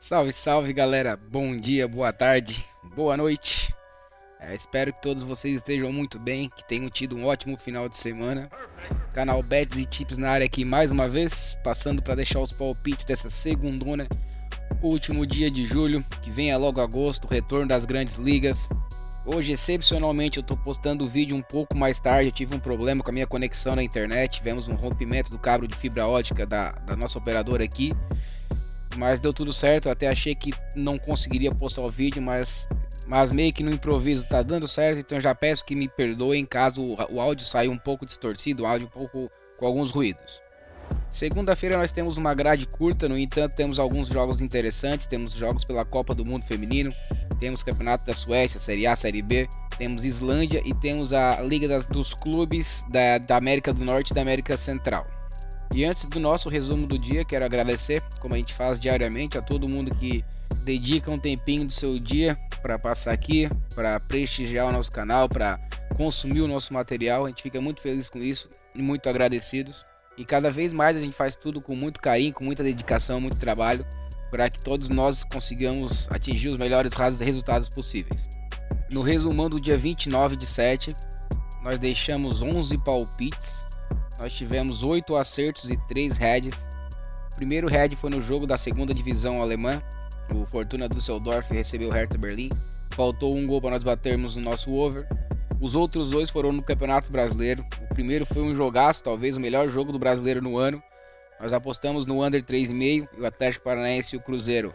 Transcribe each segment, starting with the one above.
Salve, salve galera, bom dia, boa tarde, boa noite. Espero que todos vocês estejam muito bem, que tenham tido um ótimo final de semana. Canal Bets e Tips na área aqui mais uma vez, passando para deixar os palpites dessa segundona, último dia de julho, que venha logo agosto, retorno das grandes ligas. Hoje, excepcionalmente, eu estou postando o vídeo um pouco mais tarde. Eu tive um problema com a minha conexão na internet, tivemos um rompimento do cabo de fibra ótica da nossa operadora aqui. Mas deu tudo certo, eu até achei que não conseguiria postar o vídeo, mas meio que no improviso tá dando certo, então eu já peço que me perdoem caso o áudio saia um pouco distorcido, o áudio um pouco com alguns ruídos. Segunda-feira nós temos uma grade curta, no entanto temos alguns jogos interessantes, temos jogos pela Copa do Mundo Feminino, temos Campeonato da Suécia, Série A, Série B, temos Islândia e temos a Liga dos Clubes da América do Norte e da América Central. E antes do nosso resumo do dia, quero agradecer, como a gente faz diariamente, a todo mundo que dedica um tempinho do seu dia para passar aqui, para prestigiar o nosso canal, para consumir o nosso material. A gente fica muito feliz com isso e muito agradecidos. E cada vez mais a gente faz tudo com muito carinho, com muita dedicação, muito trabalho, para que todos nós consigamos atingir os melhores resultados possíveis. No resumão do dia 29/7, nós deixamos 11 palpites. Nós tivemos 8 acertos e 3 heads. O primeiro head foi no jogo da segunda divisão alemã. O Fortuna Düsseldorf recebeu o Hertha Berlim. Faltou um gol para nós batermos o nosso over. Os outros dois foram no Campeonato Brasileiro. O primeiro foi um jogaço, talvez o melhor jogo do brasileiro no ano. Nós apostamos no under 3,5 e o Atlético Paranaense e o Cruzeiro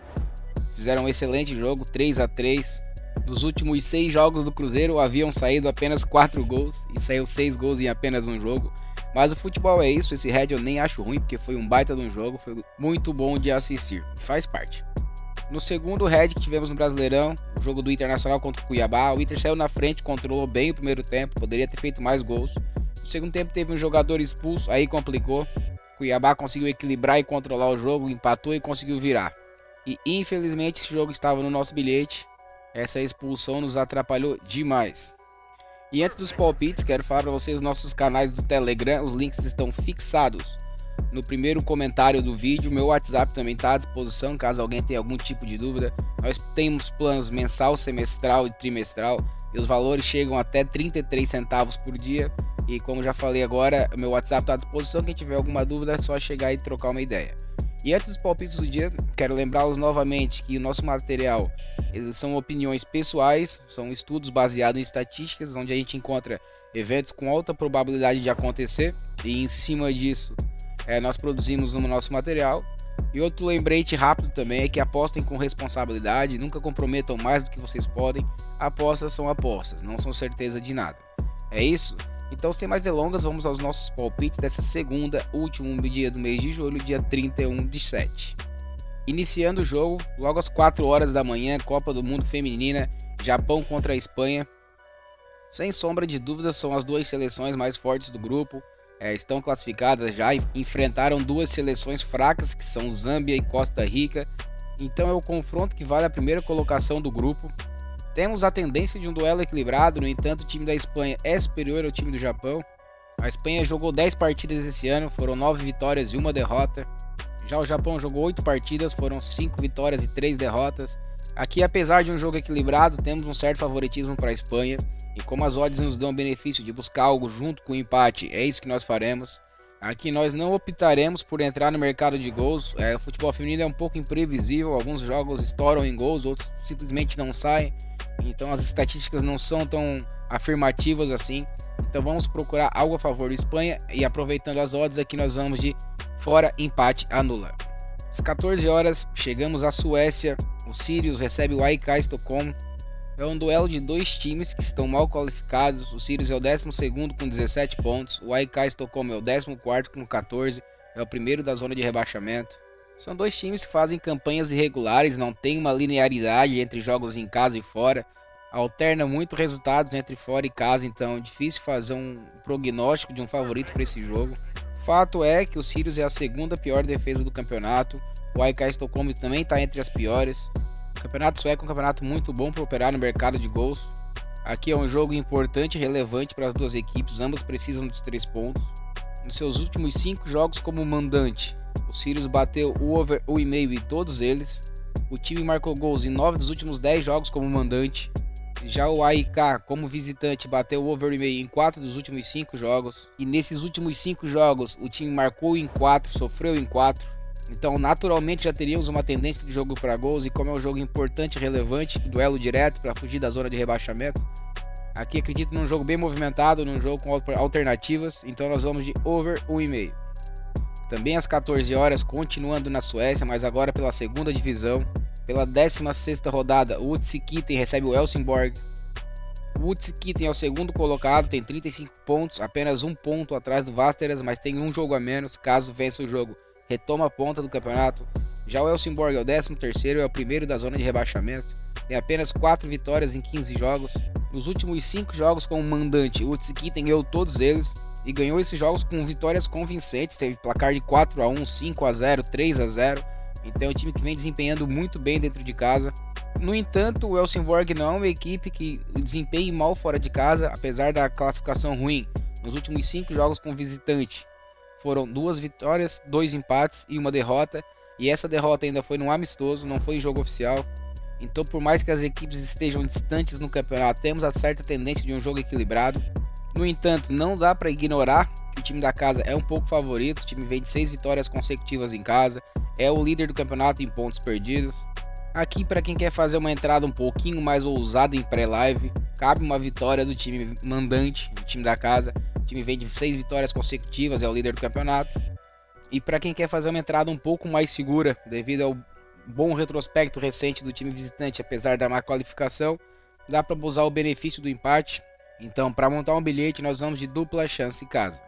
fizeram um excelente jogo, 3-3. Nos últimos 6 jogos do Cruzeiro haviam saído apenas 4 gols e saiu 6 gols em apenas um jogo. Mas o futebol é isso, esse head eu nem acho ruim, porque foi um baita de um jogo, foi muito bom de assistir, faz parte. No segundo head que tivemos no Brasileirão, o jogo do Internacional contra o Cuiabá, o Inter saiu na frente, controlou bem o primeiro tempo, poderia ter feito mais gols. No segundo tempo teve um jogador expulso, aí complicou. O Cuiabá conseguiu equilibrar e controlar o jogo, empatou e conseguiu virar. E infelizmente esse jogo estava no nosso bilhete, essa expulsão nos atrapalhou demais. E antes dos palpites, quero falar para vocês nossos canais do Telegram, os links estão fixados no primeiro comentário do vídeo. Meu WhatsApp também está à disposição, caso alguém tenha algum tipo de dúvida. Nós temos planos mensal, semestral e trimestral, e os valores chegam até 33 centavos por dia. E como já falei agora, meu WhatsApp está à disposição, quem tiver alguma dúvida é só chegar e trocar uma ideia. E antes dos palpites do dia, quero lembrá-los novamente que o nosso material, eles são opiniões pessoais, são estudos baseados em estatísticas, onde a gente encontra eventos com alta probabilidade de acontecer, e em cima disso nós produzimos o nosso material. E outro lembrete rápido também é que apostem com responsabilidade, nunca comprometam mais do que vocês podem. Apostas são apostas, não são certeza de nada. É isso? Então, sem mais delongas, vamos aos nossos palpites dessa segunda, último dia do mês de julho, dia 31/7. Iniciando o jogo, logo às 4 horas da manhã, Copa do Mundo Feminina, Japão contra a Espanha. Sem sombra de dúvidas, são as duas seleções mais fortes do grupo. Estão classificadas já e enfrentaram duas seleções fracas, que são Zâmbia e Costa Rica. Então é o confronto que vale a primeira colocação do grupo. Temos a tendência de um duelo equilibrado, no entanto o time da Espanha é superior ao time do Japão. A Espanha jogou 10 partidas esse ano, foram 9 vitórias e 1 derrota. Já o Japão jogou 8 partidas, foram 5 vitórias e 3 derrotas. Aqui, apesar de um jogo equilibrado, temos um certo favoritismo para a Espanha. E como as odds nos dão o benefício de buscar algo junto com o empate, é isso que nós faremos. Aqui nós não optaremos por entrar no mercado de gols. O futebol feminino é um pouco imprevisível, alguns jogos estouram em gols, outros simplesmente não saem. Então as estatísticas não são tão afirmativas assim. Então vamos procurar algo a favor da Espanha. E aproveitando as odds aqui, nós vamos de fora, empate, anula. Às 14 horas chegamos à Suécia. O Sirius recebe o AIK Estocolmo. É um duelo de dois times que estão mal qualificados. O Sirius é o 12º com 17 pontos. O AIK Estocolmo é o 14º com 14. É o primeiro da zona de rebaixamento. São dois times que fazem campanhas irregulares, não tem uma linearidade entre jogos em casa e fora. Alterna muito resultados entre fora e casa, então é difícil fazer um prognóstico de um favorito para esse jogo. Fato é que o Sirius é a segunda pior defesa do campeonato. O AIK Estocolmo também está entre as piores. O campeonato sueco é um campeonato muito bom para operar no mercado de gols. Aqui é um jogo importante e relevante para as duas equipes, ambas precisam dos 3 pontos. Nos seus últimos 5 jogos como mandante, o Sirius bateu o over 1,5 em todos eles. O time marcou gols em 9 dos últimos 10 jogos como mandante. Já o AIK, como visitante, bateu o over e meio em 4 dos últimos 5 jogos. E nesses últimos 5 jogos, o time marcou em 4, sofreu em 4. Então, naturalmente, já teríamos uma tendência de jogo para gols. E como é um jogo importante e relevante, duelo direto para fugir da zona de rebaixamento, aqui acredito num jogo bem movimentado, num jogo com alternativas. Então, nós vamos de over 1,5. Também às 14 horas, continuando na Suécia, mas agora pela segunda divisão. Pela 16ª rodada, o Utsikiten recebe o Helsingborg. O Utsikiten é o segundo colocado, tem 35 pontos, apenas um ponto atrás do Västerås, mas tem um jogo a menos. Caso vença o jogo, retoma a ponta do campeonato. Já o Helsingborg é o 13º, é o primeiro da zona de rebaixamento. Tem apenas 4 vitórias em 15 jogos. Nos últimos 5 jogos como mandante, o Utsikiten ganhou todos eles. E ganhou esses jogos com vitórias convincentes. Teve placar de 4-1, 5-0, 3-0. Então é um time que vem desempenhando muito bem dentro de casa. No entanto, o Helsingborg não é uma equipe que desempenhe mal fora de casa, apesar da classificação ruim. Nos últimos 5 jogos com visitante, foram 2 vitórias, 2 empates e 1 derrota. E essa derrota ainda foi num amistoso, não foi em jogo oficial. Então, por mais que as equipes estejam distantes no campeonato, temos a certa tendência de um jogo equilibrado. No entanto, não dá para ignorar que o time da casa é um pouco favorito. O time vem de 6 vitórias consecutivas em casa, é o líder do campeonato em pontos perdidos. Aqui, para quem quer fazer uma entrada um pouquinho mais ousada em pré-live, cabe uma vitória do time mandante, do time da casa. O time vem de 6 vitórias consecutivas, é o líder do campeonato. E para quem quer fazer uma entrada um pouco mais segura, devido ao bom retrospecto recente do time visitante, apesar da má qualificação, dá para usar o benefício do empate. Então, para montar um bilhete, nós vamos de dupla chance em casa.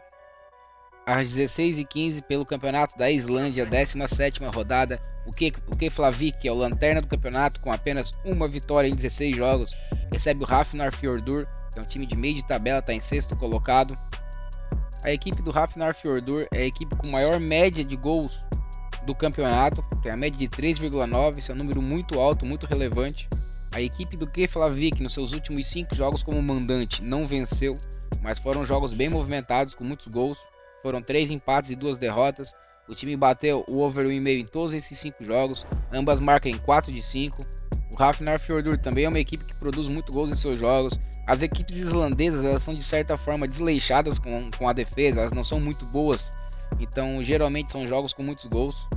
Às 16h15, pelo campeonato da Islândia, 17ª rodada, o Keflavik, que é o lanterna do campeonato, com apenas uma vitória em 16 jogos, recebe o Hafnarfjordur, que é um time de meio de tabela, está em 6º colocado. A equipe do Hafnarfjordur é a equipe com maior média de gols do campeonato, tem a média de 3,9, isso é um número muito alto, muito relevante. A equipe do Keflavik, nos seus últimos 5 jogos como mandante, não venceu, mas foram jogos bem movimentados, com muitos gols. Foram 3 empates e 2 derrotas. O time bateu o over 1,5 em todos esses 5 jogos, ambas marcam em 4 de 5. O Hafnarfjordur também é uma equipe que produz muito gols em seus jogos. As equipes islandesas, elas são de certa forma desleixadas com a defesa, elas não são muito boas, então geralmente são jogos com muitos gols.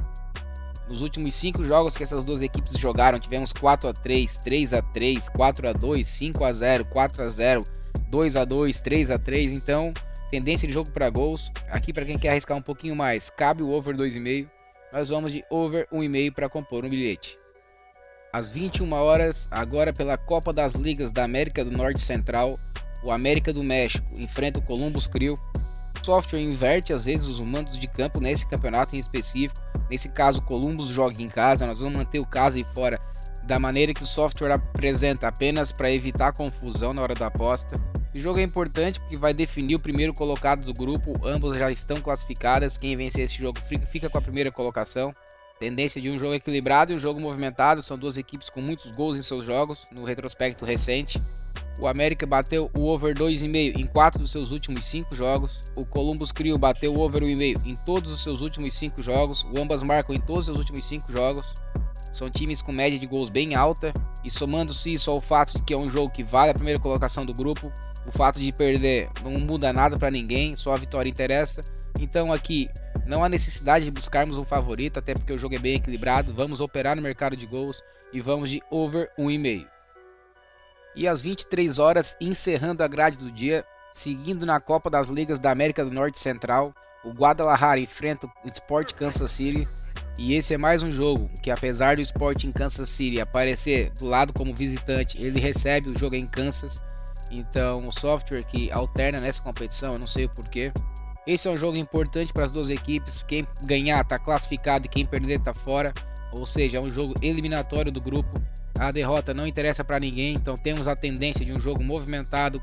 Nos últimos 5 jogos que essas duas equipes jogaram, tivemos 4-3, 3-3, 4-2, 5-0, 4-0, 2-2, 3-3. Então, tendência de jogo para gols. Aqui, para quem quer arriscar um pouquinho mais, cabe o over 2,5. Nós vamos de over 1,5 para compor um bilhete. Às 21 horas, agora pela Copa das Ligas da América do Norte Central, o América do México enfrenta o Columbus Crew. O software inverte às vezes os mandos de campo nesse campeonato em específico. Nesse caso, o Columbus joga em casa. Nós vamos manter o caso aí fora da maneira que o software apresenta, apenas para evitar confusão na hora da aposta. O jogo é importante porque vai definir o primeiro colocado do grupo. Ambos já estão classificadas. Quem vencer esse jogo fica com a primeira colocação. Tendência de um jogo equilibrado e um jogo movimentado. São duas equipes com muitos gols em seus jogos no retrospecto recente. O América bateu o over 2,5 em 4 dos seus últimos 5 jogos. O Columbus Crew bateu o over 1,5 em todos os seus últimos 5 jogos. O ambas marcam em todos os seus últimos 5 jogos. São times com média de gols bem alta. E somando-se isso ao fato de que é um jogo que vale a primeira colocação do grupo, o fato de perder não muda nada para ninguém, só a vitória interessa. Então aqui não há necessidade de buscarmos um favorito, até porque o jogo é bem equilibrado. Vamos operar no mercado de gols e vamos de over 1,5. E às 23 horas, encerrando a grade do dia, seguindo na Copa das Ligas da América do Norte Central, o Guadalajara enfrenta o Sport Kansas City. E esse é mais um jogo que, apesar do Sport em Kansas City aparecer do lado como visitante, ele recebe o jogo em Kansas. Então o software que alterna nessa competição, eu não sei o porquê. Esse é um jogo importante para as duas equipes. Quem ganhar está classificado e quem perder está fora. Ou seja, é um jogo eliminatório do grupo. A derrota não interessa para ninguém, então temos a tendência de um jogo movimentado,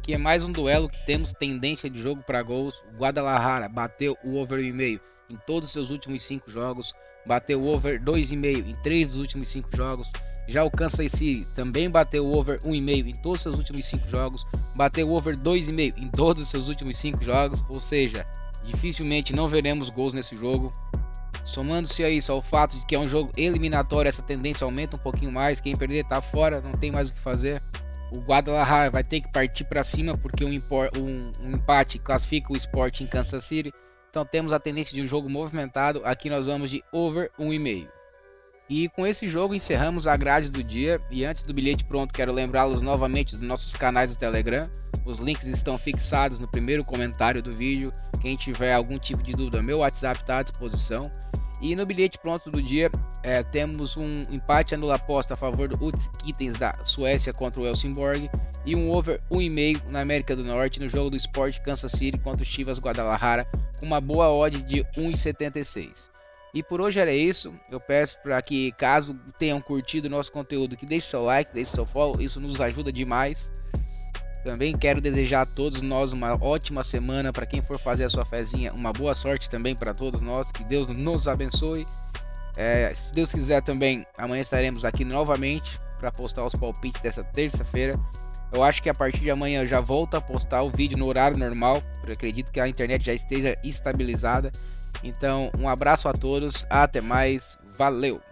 que é mais um duelo que temos tendência de jogo para gols. O Guadalajara bateu o over 1,5 em todos os seus últimos 5 jogos, bateu o over 2,5 em 3 dos últimos 5 jogos. Já o Kansas City também bateu o over 1,5 em todos os seus últimos 5 jogos, bateu o over 2,5 em todos os seus últimos 5 jogos, ou seja, dificilmente não veremos gols nesse jogo. Somando-se a isso ao fato de que é um jogo eliminatório, essa tendência aumenta um pouquinho mais. Quem perder tá fora, não tem mais o que fazer. O Guadalajara vai ter que partir para cima porque um empate classifica o Sport em Kansas City. Então temos a tendência de um jogo movimentado. Aqui nós vamos de over 1,5. E com esse jogo encerramos a grade do dia. E antes do bilhete pronto, quero lembrá-los novamente dos nossos canais do Telegram. Os links estão fixados no primeiro comentário do vídeo. Quem tiver algum tipo de dúvida, meu WhatsApp está à disposição. E no bilhete pronto do dia, temos um empate anula aposta a favor do Utskitens da Suécia contra o Helsingborg e um over 1,5 na América do Norte no jogo do Sport Kansas City contra o Chivas Guadalajara com uma boa odd de 1,76. E por hoje era isso. Eu peço para que, caso tenham curtido o nosso conteúdo, que deixe seu like, deixe seu follow, isso nos ajuda demais. Também quero desejar a todos nós uma ótima semana. Para quem for fazer a sua fezinha, uma boa sorte também para todos nós. Que Deus nos abençoe. Se Deus quiser também, amanhã estaremos aqui novamente para postar os palpites dessa terça-feira. Eu acho que a partir de amanhã eu já volto a postar o vídeo no horário normal. Eu acredito que a internet já esteja estabilizada. Então, um abraço a todos. Até mais. Valeu!